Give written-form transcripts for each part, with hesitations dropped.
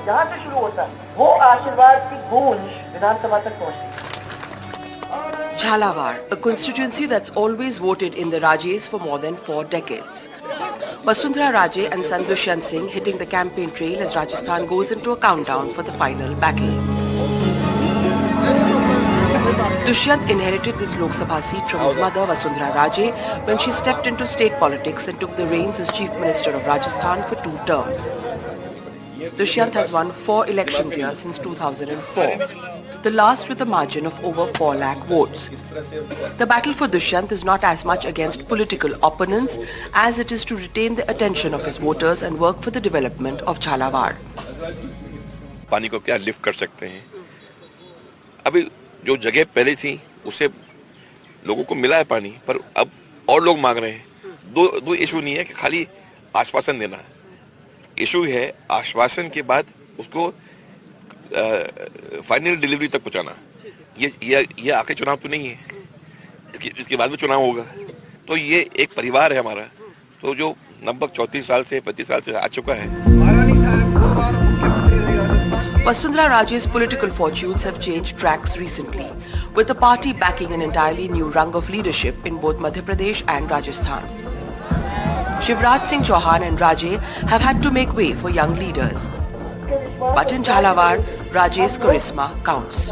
जहाँ से शुरू होता है वो आशीर्वाद की गूंज विधानसभा तक पहुँचती है। Jhalawar, a constituency that's always voted in the Rajes for more than 4 decades. Vasundhara Raje and son Dushyant Singh hitting the campaign trail as Rajasthan goes into a countdown for the final battle. Dushyant inherited this Lok Sabha seat from his mother Vasundhara Raje when she stepped into state politics and took the reins as Chief Minister of Rajasthan for 2 terms. Dushyant has won 4 elections here since 2004, the last with a margin of over 4 lakh votes. The battle for Dushyant is not as much against political opponents as it is to retain the attention of his voters and work for the development of Jhalawar. पानी को क्या lift कर सकते हैं? अभी जो जगह पहले थी उसे लोगों को मिला है पानी, पर अब और लोग मांग रहे हैं। दो इशू नहीं है कि खाली आश्वासन देना, इशू है आश्वासन के बाद उसको फाइनल डिलीवरी तक पहुंचाना। ये आखिरी चुनाव तो नहीं है, इसके बाद में चुनाव होगा। तो ये एक परिवार है हमारा, तो जो लगभग 34 साल से 35 साल से आ चुका है। Vasundhara Raje's political fortunes have changed tracks recently, with the party backing an entirely new rung of leadership in both Madhya Pradesh and Rajasthan. Shivraj Singh Chauhan and Raje have had to make way for young leaders. But in Jhalawar, Raje's charisma counts.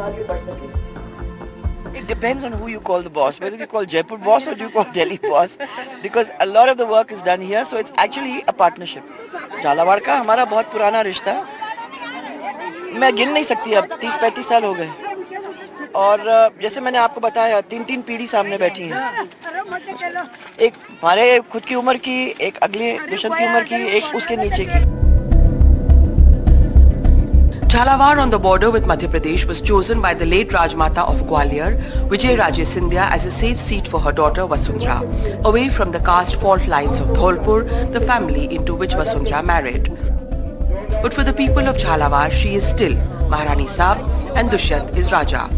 It depends on who you call the boss, whether you call Jaipur boss or you call Delhi boss, because a lot of the work is done here, so it's actually a partnership. Jhalawar का हमारा बहुत पुराना रिश्ता है, मैं गिन नहीं सकती, अब 30-35 साल हो गए, और जैसे मैंने आपको बताया 3 पीढ़ी सामने बैठी हैं, एक हमारे खुद की उम्र की, एक अगले दुष्यंत की उम्र की, एक उसके नीचे की। Jhalawar on the border with Madhya Pradesh was chosen by the late Rajmata of Gwalior, Vijay Raje Scindia, as a safe seat for her daughter Vasundhara, away from the caste fault lines of Dholpur, the family into which Vasundhara married. But for the people of Jhalawar, she is still Maharani Saab and Dushyant is Raja.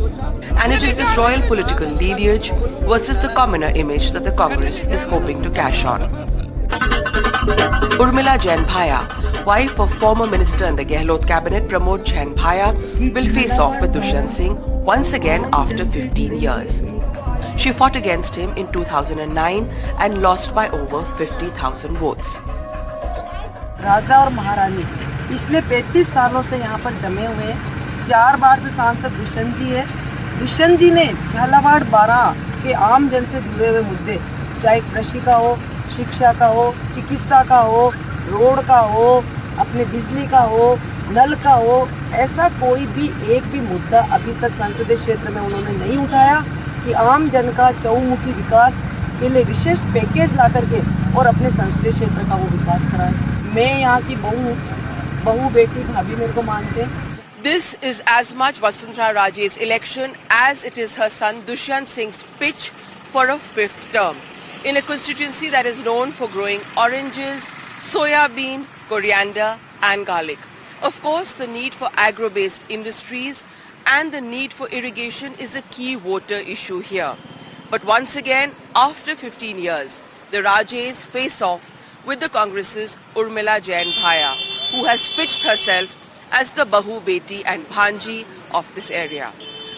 And it is this royal political lineage versus the commoner image that the Congress is hoping to cash on. Urmila Jain Bhaya, wife of former minister in the Gehlot cabinet Pramod Jain Bhaya, will face off with Dushyant Singh once again after 15 years. She fought against him in 2009 and lost by over 50,000 votes. राजा और महारानी पिछले 35 सालों से यहाँ पर जमे हुए हैं। 4 बार से सांसद दुष्यंत जी है। दुष्यंत जी ने झालावाड़ 12 के आम जन से जुड़े हुए मुद्दे, चाहे कृषि का हो, शिक्षा का हो, चिकित्सा का हो, रोड का हो, अपने बिजली का हो, नल का हो, ऐसा कोई भी एक भी मुद्दा अभी तक संसदीय क्षेत्र में उन्होंने नहीं उठाया कि आम जन का चहुमुखी विकास के लिए विशेष पैकेज ला करके और अपने संसदीय क्षेत्र का वो विकास कराए। मैं यहाँ की बहू बेटी भाभी मेरे को मानते हैं। This is as much Vasundhara Raje's election as it is her son Dushyant Singh's pitch for a 5th term in a constituency that is known for growing oranges, soya bean, coriander and garlic. Of course, the need for agro-based industries and the need for irrigation is a key water issue here. But once again, after 15 years, the Rajes face off with the Congress's Urmila Jain Bhaya, who has pitched herself as the Bahu, Beti and Bhanji of this area.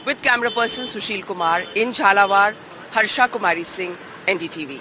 With camera person Sushil Kumar in Jhalawar, Harsha Kumari Singh, NDTV.